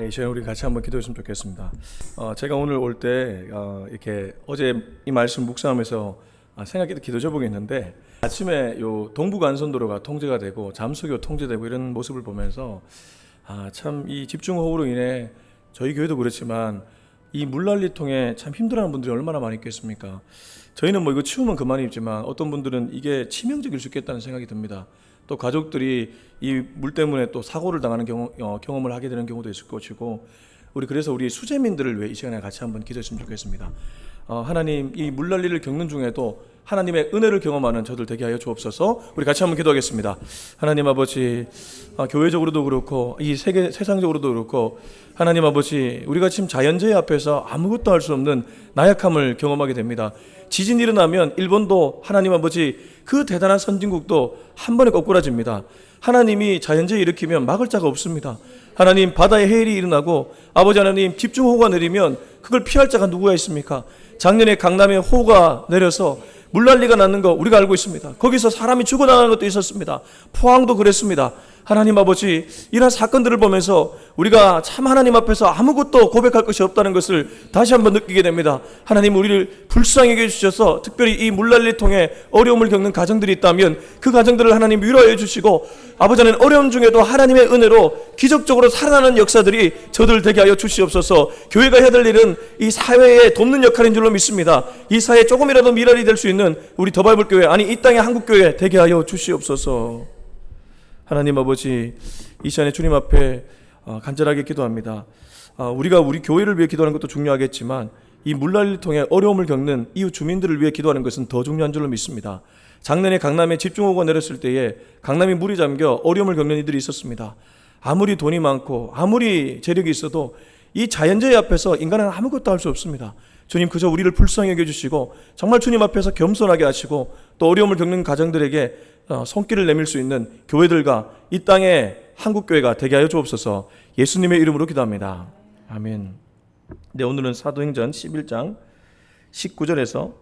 네, 이 시간에 우리 같이 한번 기도했으면 좋겠습니다. 제가 오늘 올 때 이렇게 어제 이 말씀 묵상하면서 생각했던 기도 제목이 있는데, 아침에 요 동부간선도로가 통제가 되고 잠수교 통제되고 이런 모습을 보면서 참 이 집중호우로 인해 저희 교회도 그렇지만 이 물난리통에 참 힘들어하는 분들이 얼마나 많이 있겠습니까? 저희는 뭐 이거 치우면 그만이지만 어떤 분들은 이게 치명적일 수 있겠다는 생각이 듭니다. 또 가족들이 이 물 때문에 또 사고를 당하는 경험을 하게 되는 경우도 있을 것이고, 그래서 우리 수재민들을 위해 이 시간에 같이 한번 기도했으면 좋겠습니다. 하나님, 이 물난리를 겪는 중에도 하나님의 은혜를 경험하는 저들 되게 하여 주옵소서. 우리 같이 한번 기도하겠습니다. 하나님 아버지, 교회적으로도 그렇고 이 세상적으로도 그렇고 하나님 아버지, 우리가 지금 자연재해 앞에서 아무것도 할 수 없는 나약함을 경험하게 됩니다. 지진이 일어나면 일본도 하나님 아버지 그 대단한 선진국도 한 번에 거꾸라집니다. 하나님이 자연재해 일으키면 막을 자가 없습니다. 하나님, 바다에 해일이 일어나고 아버지 하나님 집중호우가 내리면 그걸 피할 자가 누구가 있습니까? 작년에 강남에 호우가 내려서 물난리가 났는 거 우리가 알고 있습니다. 거기서 사람이 죽어나가는 것도 있었습니다. 포항도 그랬습니다. 하나님 아버지, 이런 사건들을 보면서 우리가 참 하나님 앞에서 아무것도 고백할 것이 없다는 것을 다시 한번 느끼게 됩니다. 하나님, 우리를 불쌍히 해주셔서 특별히 이 물난리 통해 어려움을 겪는 가정들이 있다면 그 가정들을 하나님 위로해 주시고, 아버지는 어려움 중에도 하나님의 은혜로 기적적으로 살아나는 역사들이 저들 되게 하여 주시옵소서. 교회가 해야 될 일은 이 사회에 돕는 역할인 줄로 믿습니다. 이 사회에 조금이라도 미랄이 될 수 있는 우리 더바이블 교회, 아니 이 땅의 한국 교회 되게 하여 주시옵소서. 하나님 아버지, 이 시간에 주님 앞에 간절하게 기도합니다. 우리가 우리 교회를 위해 기도하는 것도 중요하겠지만 이 물난리를 통해 어려움을 겪는 이웃 주민들을 위해 기도하는 것은 더 중요한 줄로 믿습니다. 작년에 강남에 집중호우가 내렸을 때에 강남이 물이 잠겨 어려움을 겪는 이들이 있었습니다. 아무리 돈이 많고 아무리 재력이 있어도 이 자연재해 앞에서 인간은 아무것도 할 수 없습니다. 주님, 그저 우리를 불쌍히 여겨주시고 정말 주님 앞에서 겸손하게 하시고 또 어려움을 겪는 가정들에게 손길을 내밀 수 있는 교회들과 이 땅의 한국교회가 되게 하여 주옵소서. 예수님의 이름으로 기도합니다. 아멘. 네, 오늘은 사도행전 11장 19절에서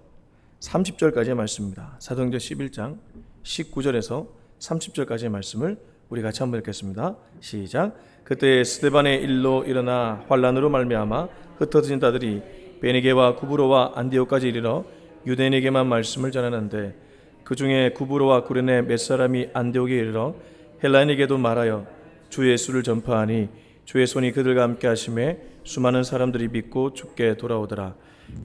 30절까지의 말씀입니다. 사도행전 11장 19절에서 30절까지의 말씀을 우리 같이 한번 읽겠습니다. 시작. 그때 스데반의 일로 일어나 환란으로 말미암아 흩어진 자들이 베니게와 구브로와 안디옥까지 이르러 유대인에게만 말씀을 전하는데, 그 중에 구브로와 구레네 몇 사람이 안디옥에 이르러 헬라인에게도 말하여 주 예수를 전파하니 주의 손이 그들과 함께 하심에 수많은 사람들이 믿고 주께 돌아오더라.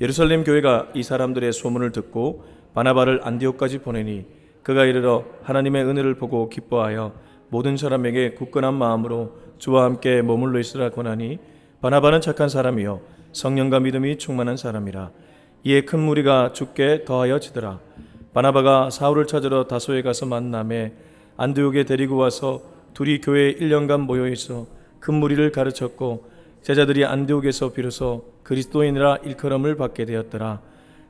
예루살렘 교회가 이 사람들의 소문을 듣고 바나바를 안디옥까지 보내니 그가 이르러 하나님의 은혜를 보고 기뻐하여 모든 사람에게 굳건한 마음으로 주와 함께 머물러 있으라 권하니, 바나바는 착한 사람이요 성령과 믿음이 충만한 사람이라. 이에 큰 무리가 주께 더하여 지더라. 바나바가 사울을 찾으러 다소에 가서 만남에 안디옥에 데리고 와서 둘이 교회에 1년간 모여 있어 큰 무리를 가르쳤고, 제자들이 안디옥에서 비로소 그리스도인이라 일컬음을 받게 되었더라.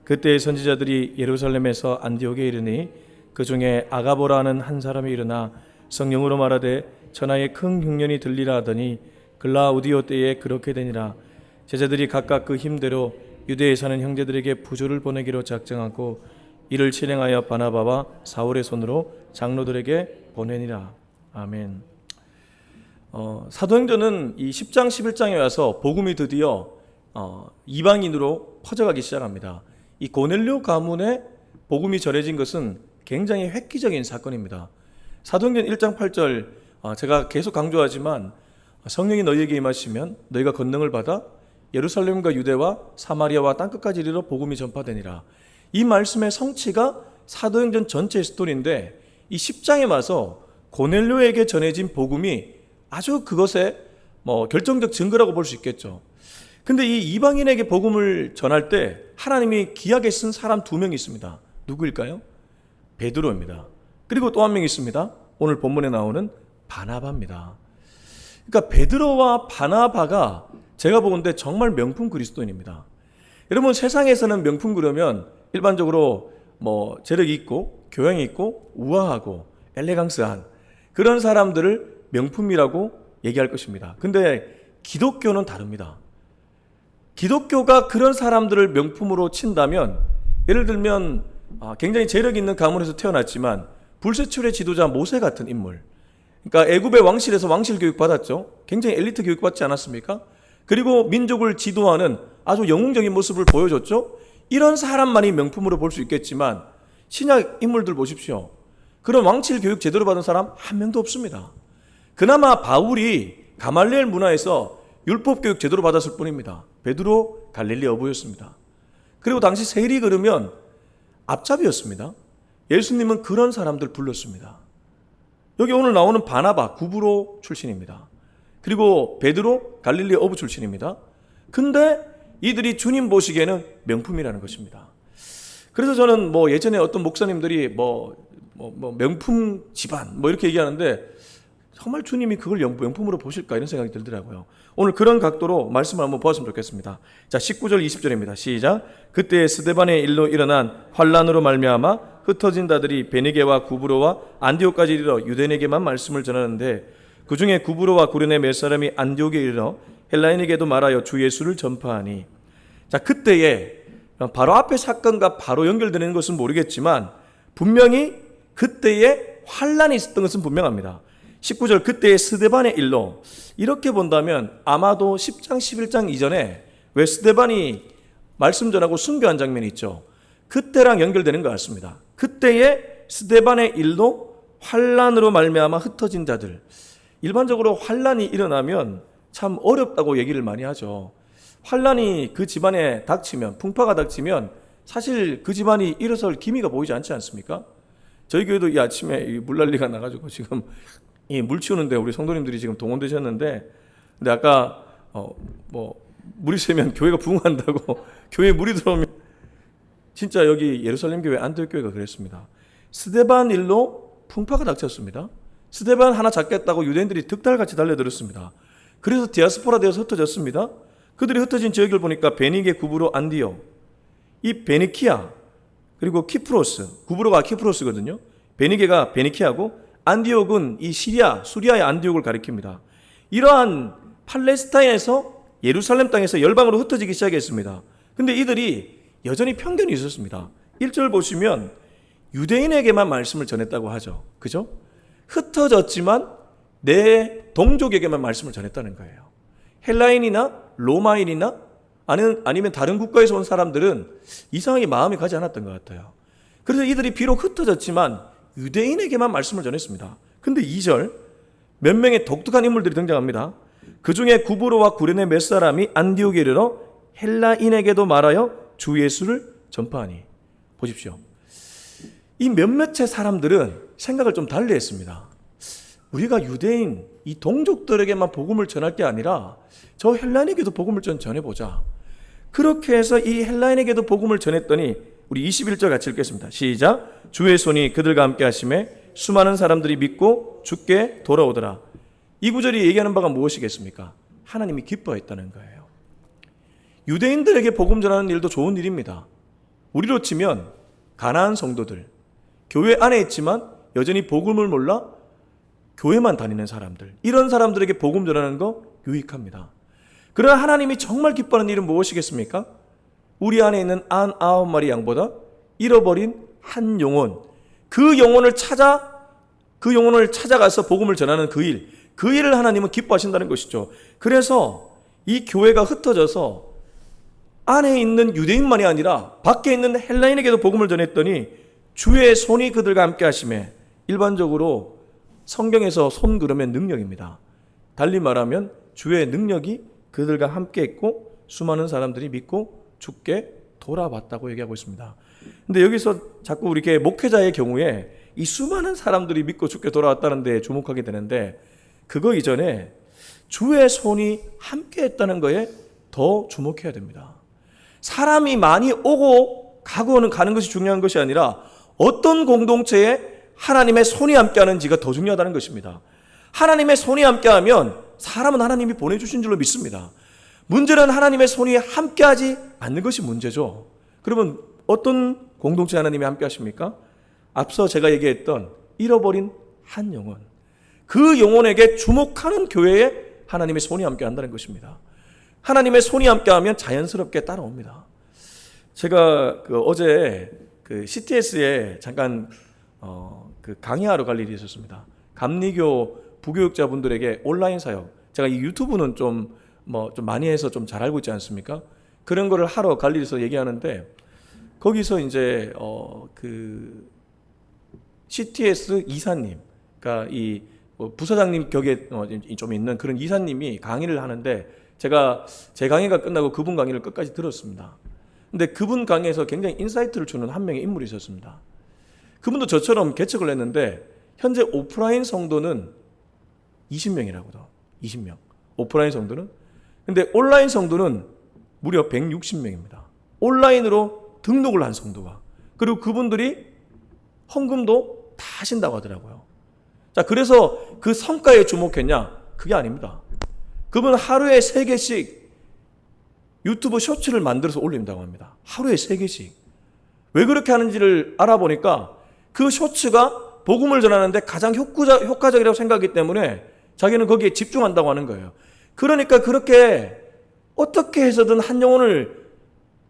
그때 선지자들이 예루살렘에서 안디옥에 이르니 그 중에 아가보라 하는 한 사람이 일어나 성령으로 말하되 천하에 큰 흉년이 들리라 하더니 글라우디오 때에 그렇게 되니라. 제자들이 각각 그 힘대로 유대에 사는 형제들에게 부조를 보내기로 작정하고 이를 실행하여 바나바와 사울의 손으로 장로들에게 보내니라. 아멘. 사도행전은 이 10장 11장에 와서 복음이 드디어 이방인으로 퍼져가기 시작합니다. 이 고넬료 가문에 복음이 전해진 것은 굉장히 획기적인 사건입니다. 사도행전 1장 8절, 제가 계속 강조하지만 성령이 너희에게 임하시면 너희가 권능을 받아 예루살렘과 유대와 사마리아와 땅끝까지 이르러 복음이 전파되니라. 이 말씀의 성취가 사도행전 전체의 스토리인데, 이 10장에 와서 고넬료에게 전해진 복음이 아주 그것의 결정적 증거라고 볼 수 있겠죠. 근데 이 이방인에게 복음을 전할 때 하나님이 귀하게 쓴 사람 2명이 있습니다. 누구일까요? 베드로입니다. 그리고 또 한 명 있습니다. 오늘 본문에 나오는 바나바입니다. 그러니까 베드로와 바나바가 제가 보건대 정말 명품 그리스도인입니다. 여러분, 세상에서는 명품 그러면 일반적으로 재력이 있고 교양이 있고 우아하고 엘레강스한 그런 사람들을 명품이라고 얘기할 것입니다. 근데 기독교는 다릅니다. 기독교가 그런 사람들을 명품으로 친다면, 예를 들면 굉장히 재력 있는 가문에서 태어났지만 불세출의 지도자 모세 같은 인물, 그러니까 애굽의 왕실에서 왕실 교육 받았죠. 굉장히 엘리트 교육 받지 않았습니까? 그리고 민족을 지도하는 아주 영웅적인 모습을 보여줬죠. 이런 사람만이 명품으로 볼 수 있겠지만 신약 인물들 보십시오. 그런 왕실 교육 제대로 받은 사람 한 명도 없습니다. 그나마 바울이 가말리엘 문화에서 율법 교육 제대로 받았을 뿐입니다. 베드로 갈릴리 어부였습니다. 그리고 당시 세일이 그러면 앞잡이였습니다. 예수님은 그런 사람들 불렀습니다. 여기 오늘 나오는 바나바 구브로 출신입니다. 그리고 베드로 갈릴리 어부 출신입니다. 근데 이들이 주님 보시기에는 명품이라는 것입니다. 그래서 저는 예전에 어떤 목사님들이 명품 집안 이렇게 얘기하는데 정말 주님이 그걸 명품으로 보실까 이런 생각이 들더라고요. 오늘 그런 각도로 말씀을 한번 보았으면 좋겠습니다. 자, 19절 20절입니다. 시작. 그때 스데반의 일로 일어난 환란으로 말미암아 흩어진 자들이 베니게와 구브로와 안디옥까지 이르러 유대인에게만 말씀을 전하는데 그 중에 구브로와 구레네 몇 사람이 안디옥에 이르러 헬라인에게도 말하여 주 예수를 전파하니. 자, 그때에 바로 앞의 사건과 바로 연결되는 것은 모르겠지만 분명히 그때에 환란이 있었던 것은 분명합니다. 19절 그때의 스데반의 일로 이렇게 본다면 아마도 10장 11장 이전에 왜 스데반이 말씀 전하고 순교한 장면이 있죠. 그때랑 연결되는 것 같습니다. 그때의 스데반의 일로 환란으로 말미암아 흩어진 자들. 일반적으로 환란이 일어나면 참 어렵다고 얘기를 많이 하죠. 환란이 그 집안에 닥치면, 풍파가 닥치면 사실 그 집안이 일어설 기미가 보이지 않지 않습니까? 저희 교회도 이 아침에 물난리가 나가지고 지금 물 치우는데 우리 성도님들이 지금 동원되셨는데, 근데 아까 물이 새면 교회가 부흥한다고 교회에 물이 들어오면 진짜 여기 예루살렘 교회 안디옥 교회가 그랬습니다. 스데반 일로 풍파가 닥쳤습니다. 스데반 하나 잡겠다고 유대인들이 득달같이 달려들었습니다. 그래서 디아스포라 되어서 흩어졌습니다. 그들이 흩어진 지역을 보니까 베니게, 구브로, 안디옥, 이 베니키아 그리고 키프로스, 구브로가 키프로스거든요. 베니게가 베니키아고 안디옥은 이 수리아의 안디옥을 가리킵니다. 이러한 팔레스타인에서 예루살렘 땅에서 열방으로 흩어지기 시작했습니다. 근데 이들이 여전히 편견이 있었습니다. 1절 보시면 유대인에게만 말씀을 전했다고 하죠. 그죠? 흩어졌지만 내 동족에게만 말씀을 전했다는 거예요. 헬라인이나 로마인이나 아니면 다른 국가에서 온 사람들은 이상하게 마음이 가지 않았던 것 같아요. 그래서 이들이 비록 흩어졌지만 유대인에게만 말씀을 전했습니다. 근데 2절 몇 명의 독특한 인물들이 등장합니다. 그 중에 구브로와 구레네 몇 사람이 안디옥에 이르러 헬라인에게도 말하여 주 예수를 전파하니. 보십시오. 이 몇몇의 사람들은 생각을 좀 달리 했습니다. 우리가 유대인, 이 동족들에게만 복음을 전할 게 아니라 저 헬라인에게도 복음을 좀 전해보자. 그렇게 해서 이 헬라인에게도 복음을 전했더니 우리 21절 같이 읽겠습니다. 시작. 주의 손이 그들과 함께 하심에 수많은 사람들이 믿고 주께 돌아오더라. 이 구절이 얘기하는 바가 무엇이겠습니까? 하나님이 기뻐했다는 거예요. 유대인들에게 복음 전하는 일도 좋은 일입니다. 우리로 치면 가나안 성도들, 교회 안에 있지만 여전히 복음을 몰라 교회만 다니는 사람들, 이런 사람들에게 복음 전하는 거 유익합니다. 그러나 하나님이 정말 기뻐하는 일은 무엇이겠습니까? 우리 안에 있는 99마리 양보다 잃어버린 한 영혼, 그 영혼을 찾아가서 복음을 전하는 그 일을 하나님은 기뻐하신다는 것이죠. 그래서 이 교회가 흩어져서 안에 있는 유대인만이 아니라 밖에 있는 헬라인에게도 복음을 전했더니 주의 손이 그들과 함께 하심에, 일반적으로 성경에서 손 그러면 능력입니다. 달리 말하면 주의 능력이 그들과 함께 있고 수많은 사람들이 믿고 주께 돌아왔다고 얘기하고 있습니다. 근데 여기서 자꾸 우리 목회자의 경우에 이 수많은 사람들이 믿고 주께 돌아왔다는 데 주목하게 되는데, 그거 이전에 주의 손이 함께 했다는 거에 더 주목해야 됩니다. 사람이 많이 오고 가는 것이 중요한 것이 아니라 어떤 공동체에 하나님의 손이 함께 하는지가 더 중요하다는 것입니다. 하나님의 손이 함께 하면 사람은 하나님이 보내주신 줄로 믿습니다. 문제는 하나님의 손이 함께 하지 않는 것이 문제죠. 그러면 어떤 공동체 하나님이 함께 하십니까? 앞서 제가 얘기했던 잃어버린 한 영혼, 그 영혼에게 주목하는 교회에 하나님의 손이 함께 한다는 것입니다. 하나님의 손이 함께 하면 자연스럽게 따라옵니다. 제가 어제 CTS에 잠깐 강의하러 갈 일이 있었습니다. 감리교 부교육자분들에게 온라인 사역, 제가 이 유튜브는 좀 많이 해서 좀 잘 알고 있지 않습니까? 그런 거를 하러 갈릴리에서 얘기하는데, 거기서 이제 그 CTS 이사님, 그러니까 이 부사장님 격에 좀 있는 그런 이사님이 강의를 하는데, 제가 제 강의가 끝나고 그분 강의를 끝까지 들었습니다. 근데 그분 강의에서 굉장히 인사이트를 주는 한 명의 인물이 있었습니다. 그분도 저처럼 개척을 했는데 현재 오프라인 성도는 20명이라고도. 20명. 오프라인 성도는. 근데 온라인 성도는 무려 160명입니다. 온라인으로 등록을 한 성도가. 그리고 그분들이 헌금도 다 하신다고 하더라고요. 자, 그래서 그 성과에 주목했냐? 그게 아닙니다. 그분은 하루에 3개씩 유튜브 쇼츠를 만들어서 올린다고 합니다. 하루에 3개씩. 왜 그렇게 하는지를 알아보니까 그 쇼츠가 복음을 전하는데 가장 효과적이라고 생각하기 때문에 자기는 거기에 집중한다고 하는 거예요. 그러니까 그렇게 어떻게 해서든 한 영혼을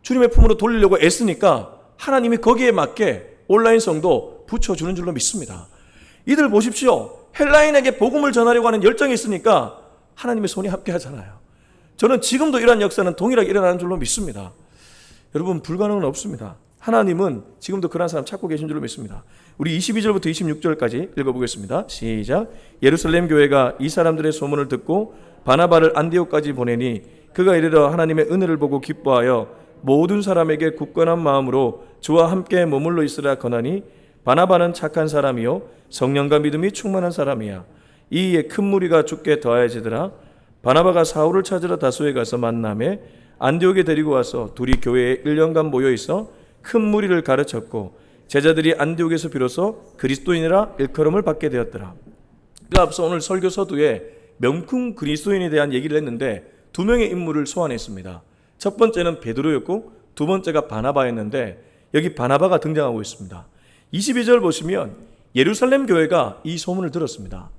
주님의 품으로 돌리려고 애쓰니까 하나님이 거기에 맞게 온라인 성도 붙여주는 줄로 믿습니다. 이들 보십시오. 헬라인에게 복음을 전하려고 하는 열정이 있으니까 하나님의 손이 함께 하잖아요. 저는 지금도 이러한 역사는 동일하게 일어나는 줄로 믿습니다. 여러분, 불가능은 없습니다. 하나님은 지금도 그런 사람 찾고 계신 줄로 믿습니다. 우리 22절부터 26절까지 읽어보겠습니다. 시작. 예루살렘 교회가 이 사람들의 소문을 듣고 바나바를 안디옥까지 보내니 그가 이르러 하나님의 은혜를 보고 기뻐하여 모든 사람에게 굳건한 마음으로 주와 함께 머물러 있으라 권하니 바나바는 착한 사람이요 성령과 믿음이 충만한 사람이야. 이에 큰 무리가 죽게 더하여지더라. 바나바가 사울을 찾으러 다소에 가서 만남에 안디옥에 데리고 와서 둘이 교회에 1년간 모여 있어 큰 무리를 가르쳤고 제자들이 안디옥에서 비로소 그리스도인이라 일컬음을 받게 되었더라. 그 앞서 오늘 설교 서두에 명품 그리스도인에 대한 얘기를 했는데 두 명의 인물을 소환했습니다. 첫 번째는 베드로였고 두 번째가 바나바였는데 여기 바나바가 등장하고 있습니다. 22절 보시면 예루살렘 교회가 이 소문을 들었습니다.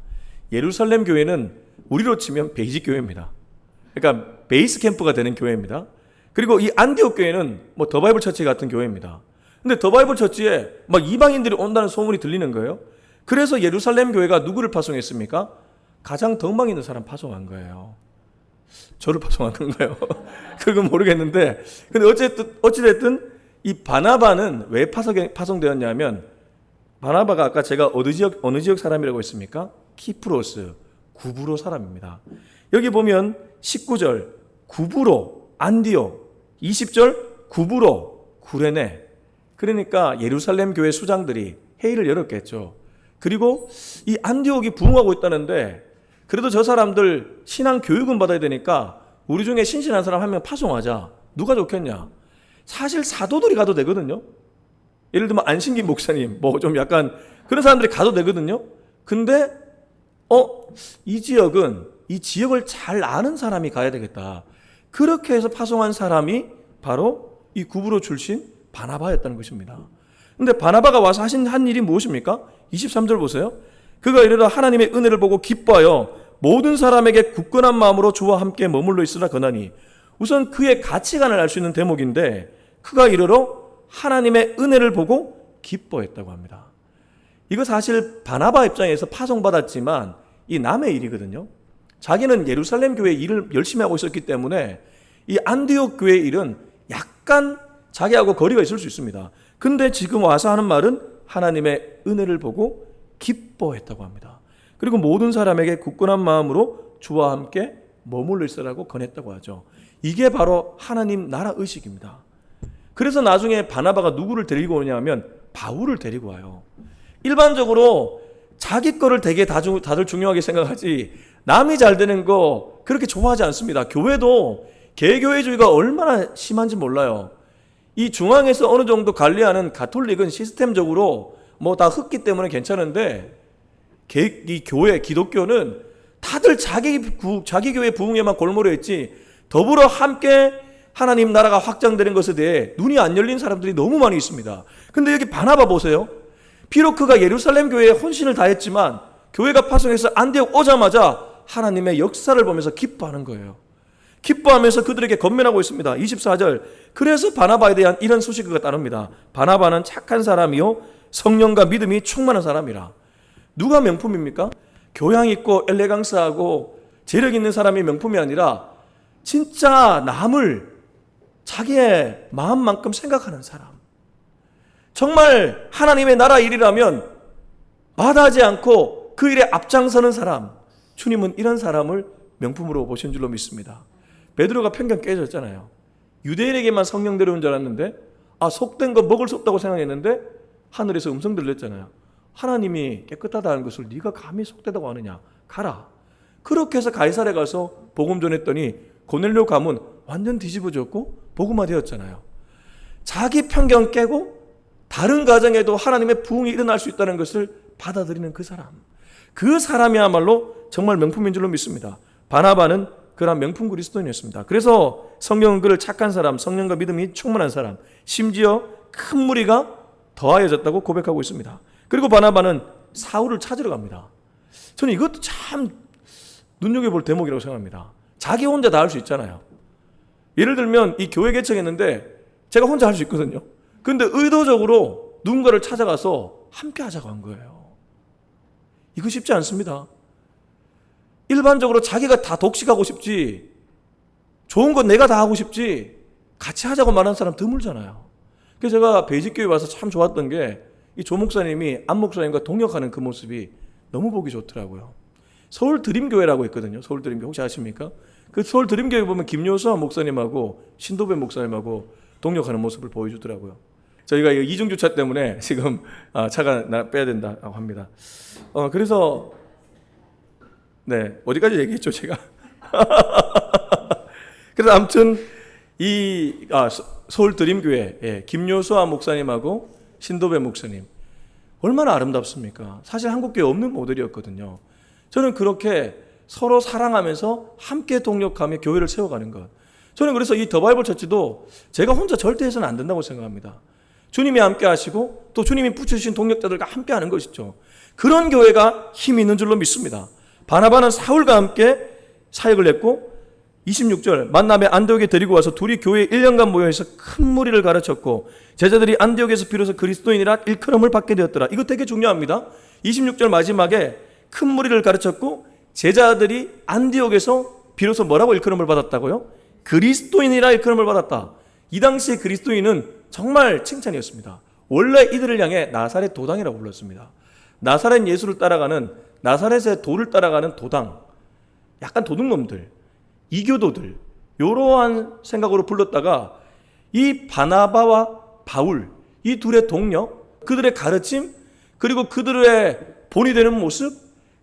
예루살렘 교회는 우리로 치면 베이직 교회입니다. 그러니까 베이스 캠프가 되는 교회입니다. 그리고 이 안디옥 교회는 더 바이블 처치 같은 교회입니다. 근데 더 바이블 처치에 막 이방인들이 온다는 소문이 들리는 거예요. 그래서 예루살렘 교회가 누구를 파송했습니까? 가장 덕망 있는 사람 파송한 거예요. 저를 파송한 건가요? 그건 모르겠는데, 근데 어찌됐든 이 바나바는 왜 파송되었냐면, 바나바가 아까 제가 어느 지역 사람이라고 했습니까? 키프로스, 구브로 사람입니다. 여기 보면 19절 구브로 안디옥, 20절 구브로 구레네. 그러니까 예루살렘 교회 수장들이 회의를 열었겠죠. 그리고 이 안디옥이 부흥하고 있다는데 그래도 저 사람들 신앙 교육은 받아야 되니까 우리 중에 신실한 사람 한 명 파송하자. 누가 좋겠냐? 사실 사도들이 가도 되거든요. 예를 들면 안신김 목사님 좀 약간 그런 사람들이 가도 되거든요. 근데 이 지역을 잘 아는 사람이 가야 되겠다. 그렇게 해서 파송한 사람이 바로 이 구브로 출신 바나바였다는 것입니다. 근데 바나바가 와서 한 일이 무엇입니까? 23절 보세요. 그가 이르러 하나님의 은혜를 보고 기뻐하여 모든 사람에게 굳건한 마음으로 주와 함께 머물러 있으라 권하니. 우선 그의 가치관을 알 수 있는 대목인데 그가 이르러 하나님의 은혜를 보고 기뻐했다고 합니다. 이거 사실 바나바 입장에서 파송받았지만 이 남의 일이거든요. 자기는 예루살렘 교회 일을 열심히 하고 있었기 때문에 이 안디옥 교회 일은 약간 자기하고 거리가 있을 수 있습니다. 근데 지금 와서 하는 말은 하나님의 은혜를 보고 기뻐했다고 합니다. 그리고 모든 사람에게 굳건한 마음으로 주와 함께 머물러 있으라고 권했다고 하죠. 이게 바로 하나님 나라 의식입니다. 그래서 나중에 바나바가 누구를 데리고 오냐면 바울을 데리고 와요. 일반적으로 자기 거를 되게 다들 중요하게 생각하지 남이 잘 되는 거 그렇게 좋아하지 않습니다. 교회도 개교회주의가 얼마나 심한지 몰라요. 이 중앙에서 어느 정도 관리하는 가톨릭은 시스템적으로 다 흑기 때문에 괜찮은데 이 교회, 기독교는 다들 자기 교회 부흥에만 골몰이 했지 더불어 함께 하나님 나라가 확장되는 것에 대해 눈이 안 열린 사람들이 너무 많이 있습니다. 근데 여기 바나바 보세요. 비록 그가 예루살렘 교회에 혼신을 다했지만 교회가 파송해서 안디옥 오자마자 하나님의 역사를 보면서 기뻐하는 거예요. 기뻐하면서 그들에게 건면하고 있습니다. 24절 그래서 바나바에 대한 이런 소식이 따릅니다. 바나바는 착한 사람이요 성령과 믿음이 충만한 사람이라. 누가 명품입니까? 교양 있고 엘레강스하고 재력 있는 사람이 명품이 아니라 진짜 남을 자기의 마음만큼 생각하는 사람, 정말 하나님의 나라 일이라면 마다하지 않고 그 일에 앞장서는 사람, 주님은 이런 사람을 명품으로 보신 줄로 믿습니다. 베드로가 편견 깨졌잖아요. 유대인에게만 성령 내려온 줄 알았는데 속된 거 먹을 수 없다고 생각했는데 하늘에서 음성 들렸잖아요. 하나님이 깨끗하다는 것을 네가 감히 속되다고 하느냐, 가라. 그렇게 해서 가이사랴 가서 복음 전했더니 고넬료 가문 완전 뒤집어졌고 복음화 되었잖아요. 자기 편견 깨고 다른 가정에도 하나님의 부흥이 일어날 수 있다는 것을 받아들이는 그 사람, 그 사람이야말로 정말 명품인 줄로 믿습니다. 바나바는 그런 명품 그리스도인이었습니다. 그래서 성경은 그를 착한 사람, 성령과 믿음이 충만한 사람, 심지어 큰 무리가 더하여졌다고 고백하고 있습니다. 그리고 바나바는 사울을 찾으러 갑니다. 저는 이것도 참 눈여겨볼 대목이라고 생각합니다. 자기 혼자 다 할 수 있잖아요. 예를 들면 이 교회 개척했는데 제가 혼자 할 수 있거든요. 그런데 의도적으로 누군가를 찾아가서 함께 하자고 한 거예요. 이거 쉽지 않습니다. 일반적으로 자기가 다 독식하고 싶지, 좋은 건 내가 다 하고 싶지, 같이 하자고 말하는 사람 드물잖아요. 그래서 제가 베이직교회 와서 참 좋았던 게 이 조 목사님이 안 목사님과 동역하는 그 모습이 너무 보기 좋더라고요. 서울 드림교회라고 있거든요. 서울 드림교회 혹시 아십니까? 그 서울 드림교회 보면 김요수아 목사님하고 신도배 목사님하고 동역하는 모습을 보여주더라고요. 저희가 이중 주차 때문에 지금 차가 빼야 된다고 합니다. 그래서 네, 어디까지 얘기했죠 제가? 그래서 아무튼 이 서울 드림교회 김요수아 목사님하고 신도배 목사님 얼마나 아름답습니까? 사실 한국교회 없는 모델이었거든요. 저는 그렇게 서로 사랑하면서 함께 동력하며 교회를 세워가는 것, 저는 그래서 이 더 바이블 처치도 제가 혼자 절대 해서는 안 된다고 생각합니다. 주님이 함께 하시고 또 주님이 붙여주신 동력자들과 함께 하는 것이죠. 그런 교회가 힘이 있는 줄로 믿습니다. 바나바는 사울과 함께 사역을 했고 26절 만남에 안디옥에 데리고 와서 둘이 교회에 1년간 모여서 큰 무리를 가르쳤고 제자들이 안디옥에서 비로소 그리스도인이라 일컬음을 받게 되었더라. 이거 되게 중요합니다. 26절 마지막에 큰 무리를 가르쳤고 제자들이 안디옥에서 비로소 뭐라고 일컬음을 받았다고요? 그리스도인이라 일컬음을 받았다. 이 당시에 그리스도인은 정말 칭찬이었습니다. 원래 이들을 향해 나사렛 도당이라고 불렀습니다. 나사렛 예수를 따라가는, 나사렛의 도를 따라가는 도당, 약간 도둑놈들, 이교도들, 이러한 생각으로 불렀다가 이 바나바와 바울, 이 둘의 동료, 그들의 가르침, 그리고 그들의 본이 되는 모습,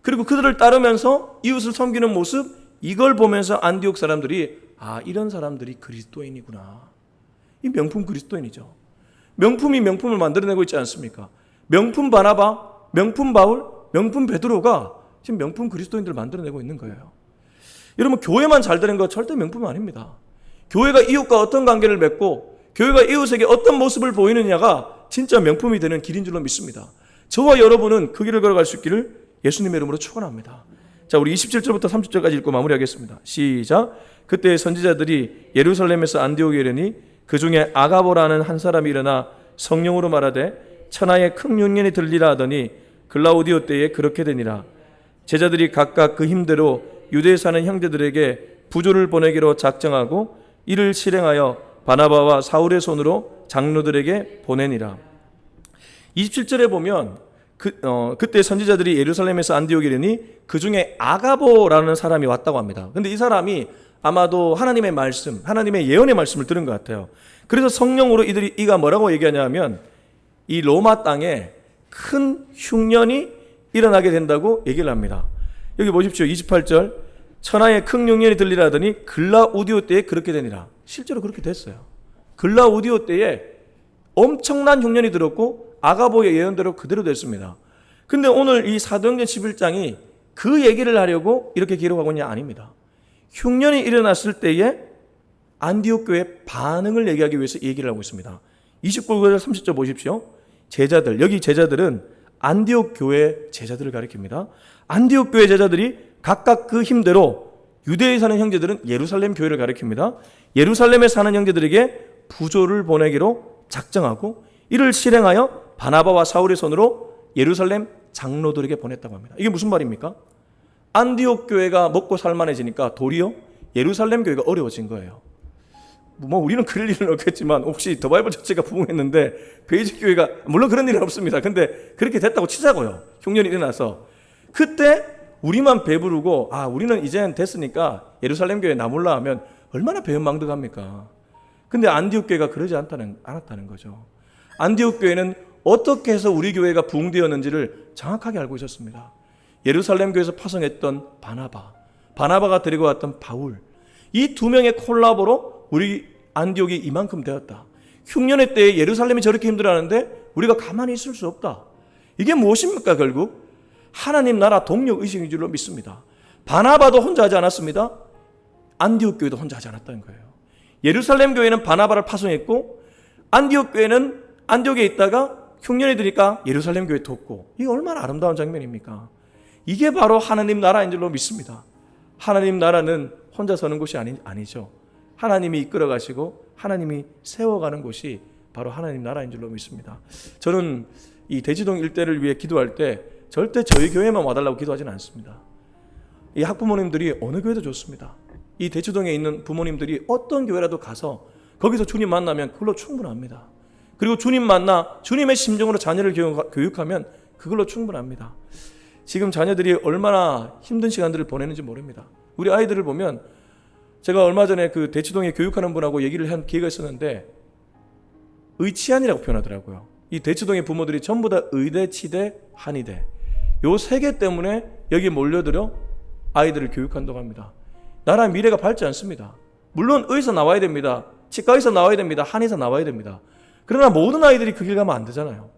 그리고 그들을 따르면서 이웃을 섬기는 모습, 이걸 보면서 안디옥 사람들이 이런 사람들이 그리스도인이구나. 이 명품 그리스도인이죠. 명품이 명품을 만들어내고 있지 않습니까? 명품 바나바, 명품 바울, 명품 베드로가 지금 명품 그리스도인들을 만들어내고 있는 거예요. 여러분, 교회만 잘 되는 거 절대 명품이 아닙니다. 교회가 이웃과 어떤 관계를 맺고 교회가 이웃에게 어떤 모습을 보이느냐가 진짜 명품이 되는 길인 줄로 믿습니다. 저와 여러분은 그 길을 걸어갈 수 있기를 예수님의 이름으로 축원합니다. 자, 우리 27절부터 30절까지 읽고 마무리하겠습니다. 시작. 그때 선지자들이 예루살렘에서 안디옥에 이르니 그 중에 아가보라는 한 사람이 일어나 성령으로 말하되 천하에 큰 흉년이 들리라 하더니 글라우디오 때에 그렇게 되니라. 제자들이 각각 그 힘대로 유대에 사는 형제들에게 부조를 보내기로 작정하고 이를 실행하여 바나바와 사울의 손으로 장로들에게 보내니라. 27절에 보면 그때 선지자들이 예루살렘에서 안디옥에 이르니 그 중에 아가보라는 사람이 왔다고 합니다. 근데 이 사람이 아마도 하나님의 말씀, 하나님의 예언의 말씀을 들은 것 같아요. 그래서 성령으로 이가 뭐라고 얘기하냐면 이 로마 땅에 큰 흉년이 일어나게 된다고 얘기를 합니다. 여기 보십시오. 28절 천하에 큰 흉년이 들리라 하더니 글라우디오 때에 그렇게 되니라. 실제로 그렇게 됐어요. 글라우디오 때에 엄청난 흉년이 들었고 아가보의 예언대로 그대로 됐습니다. 근데 오늘 이 사도행전 11장이 그 얘기를 하려고 이렇게 기록하고 있냐? 아닙니다. 흉년이 일어났을 때에 안디옥 교회의 반응을 얘기하기 위해서 얘기를 하고 있습니다. 29절 30절 보십시오. 제자들, 여기 제자들은 안디옥 교회 제자들을 가리킵니다. 안디옥 교회 제자들이 각각 그 힘대로 유대에 사는 형제들은 예루살렘 교회를 가리킵니다. 예루살렘에 사는 형제들에게 부조를 보내기로 작정하고 이를 실행하여 바나바와 사울의 손으로 예루살렘 장로들에게 보냈다고 합니다. 이게 무슨 말입니까? 안디옥 교회가 먹고 살만해지니까 도리어 예루살렘 교회가 어려워진 거예요. 뭐 우리는 그럴 일은 없겠지만 혹시 더 바이블 자체가 부흥했는데 베이직 교회가 물론 그런 일은 없습니다. 근데 그렇게 됐다고 치자고요. 흉년이 일어나서 그때 우리만 배부르고 우리는 이젠 됐으니까 예루살렘 교회에 나몰라 하면 얼마나 배은망덕합니까? 근데 안디옥 교회가 그러지 않았다는 거죠. 안디옥 교회는 어떻게 해서 우리 교회가 부흥되었는지를 정확하게 알고 있었습니다. 예루살렘 교회에서 파송했던 바나바가 데리고 왔던 바울, 이 두 명의 콜라보로 우리 안디옥이 이만큼 되었다. 흉년의 때에 예루살렘이 저렇게 힘들어하는데 우리가 가만히 있을 수 없다. 이게 무엇입니까? 결국 하나님 나라 동력 의식인 줄로 믿습니다. 바나바도 혼자 하지 않았습니다. 안디옥 교회도 혼자 하지 않았다는 거예요. 예루살렘 교회는 바나바를 파송했고 안디옥 교회는 안디옥에 있다가 흉년이 드니까 예루살렘 교회 돕고, 이게 얼마나 아름다운 장면입니까? 이게 바로 하나님 나라인 줄로 믿습니다. 하나님 나라는 혼자 서는 곳이 아니죠. 하나님이 이끌어 가시고 하나님이 세워가는 곳이 바로 하나님 나라인 줄로 믿습니다. 저는 이 대지동 일대를 위해 기도할 때 절대 저희 교회만 와달라고 기도하지는 않습니다. 이 학부모님들이 어느 교회도 좋습니다. 이 대치동에 있는 부모님들이 어떤 교회라도 가서 거기서 주님 만나면 그걸로 충분합니다. 그리고 주님 만나 주님의 심정으로 자녀를 교육하면 그걸로 충분합니다. 지금 자녀들이 얼마나 힘든 시간들을 보내는지 모릅니다. 우리 아이들을 보면 제가 얼마 전에 그 대치동에 교육하는 분하고 얘기를 한 기회가 있었는데 의치한이라고 표현하더라고요. 이 대치동의 부모들이 전부 다 의대, 치대, 한의대 요 세 개 때문에 여기 몰려들어 아이들을 교육한다고 합니다. 나라의 미래가 밝지 않습니다. 물론 의사 나와야 됩니다. 치과의사 나와야 됩니다. 한의사 나와야 됩니다. 그러나 모든 아이들이 그 길 가면 안 되잖아요.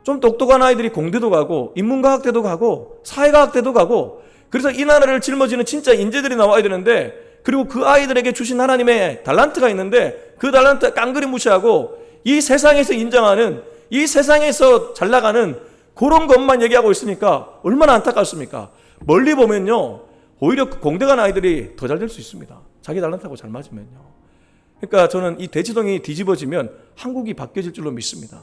좀 똑똑한 아이들이 공대도 가고 인문과학대도 가고 사회과학대도 가고, 그래서 이 나라를 짊어지는 진짜 인재들이 나와야 되는데, 그리고 그 아이들에게 주신 하나님의 달란트가 있는데 그 달란트 깡그리 무시하고 이 세상에서 인정하는, 이 세상에서 잘 나가는 그런 것만 얘기하고 있으니까 얼마나 안타깝습니까? 멀리 보면요, 오히려 공대 간 아이들이 더 잘 될 수 있습니다. 자기 달란트하고 잘 맞으면요. 그러니까 저는 이 대치동이 뒤집어지면 한국이 바뀌어질 줄로 믿습니다.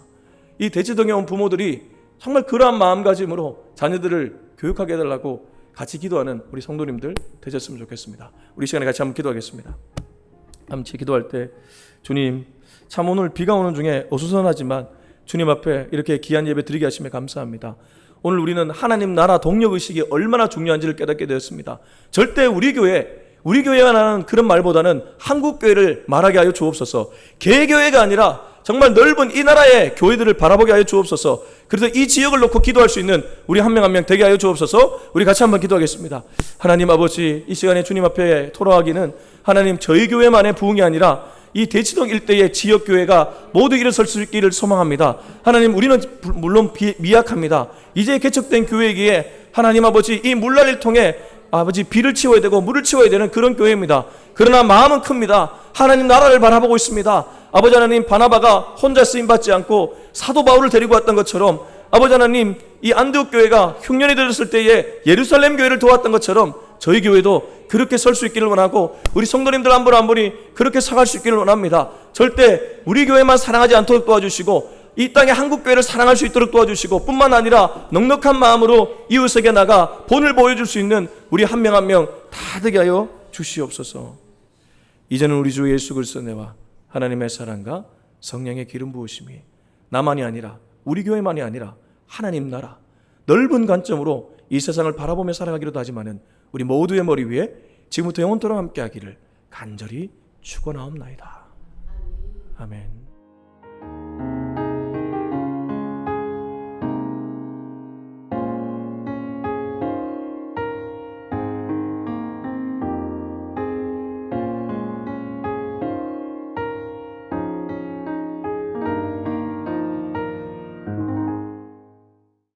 이 대치동에 온 부모들이 정말 그러한 마음가짐으로 자녀들을 교육하게 해달라고 같이 기도하는 우리 성도님들 되셨으면 좋겠습니다. 우리 시간에 같이 한번 기도하겠습니다. 함께 기도할 때, 주님, 참 오늘 비가 오는 중에 어수선하지만 주님 앞에 이렇게 귀한 예배 드리게 하시며 감사합니다. 오늘 우리는 하나님 나라 동력의식이 얼마나 중요한지를 깨닫게 되었습니다. 절대 우리 교회가 하는 그런 말보다는 한국교회를 말하게 하여 주옵소서. 개교회가 아니라 정말 넓은 이 나라의 교회들을 바라보게 하여 주옵소서. 그래서 이 지역을 놓고 기도할 수 있는 우리 한 명 한 명 되게 하여 주옵소서. 우리 같이 한번 기도하겠습니다. 하나님 아버지, 이 시간에 주님 앞에 토로하기는 하나님 저희 교회만의 부흥이 아니라 이 대치동 일대의 지역교회가 모두 일어설 수 있기를 소망합니다. 하나님, 우리는 물론 미약합니다. 이제 개척된 교회이기에 하나님 아버지, 이 물난리를 통해 아버지 비를 치워야 되고 물을 치워야 되는 그런 교회입니다. 그러나 마음은 큽니다. 하나님 나라를 바라보고 있습니다. 아버지 하나님, 바나바가 혼자 쓰임받지 않고 사도 바울을 데리고 왔던 것처럼, 아버지 하나님, 이 안디옥 교회가 흉년이 들었을 때에 예루살렘 교회를 도왔던 것처럼 저희 교회도 그렇게 설 수 있기를 원하고, 우리 성도님들 한 분 한 분이 그렇게 서갈 수 있기를 원합니다. 절대 우리 교회만 사랑하지 않도록 도와주시고, 이 땅의 한국교회를 사랑할 수 있도록 도와주시고, 뿐만 아니라 넉넉한 마음으로 이웃에게 나가 본을 보여줄 수 있는 우리 한 명 한 명 다 되게 하여 주시옵소서. 이제는 우리 주 예수 그리스도의 은혜와 하나님의 사랑과 성령의 기름 부으심이 나만이 아니라, 우리 교회만이 아니라 하나님 나라 넓은 관점으로 이 세상을 바라보며 살아가기로도 하지만은 우리 모두의 머리 위에 지금부터 영원토록 함께하기를 간절히 축원하옵나이다. 아멘.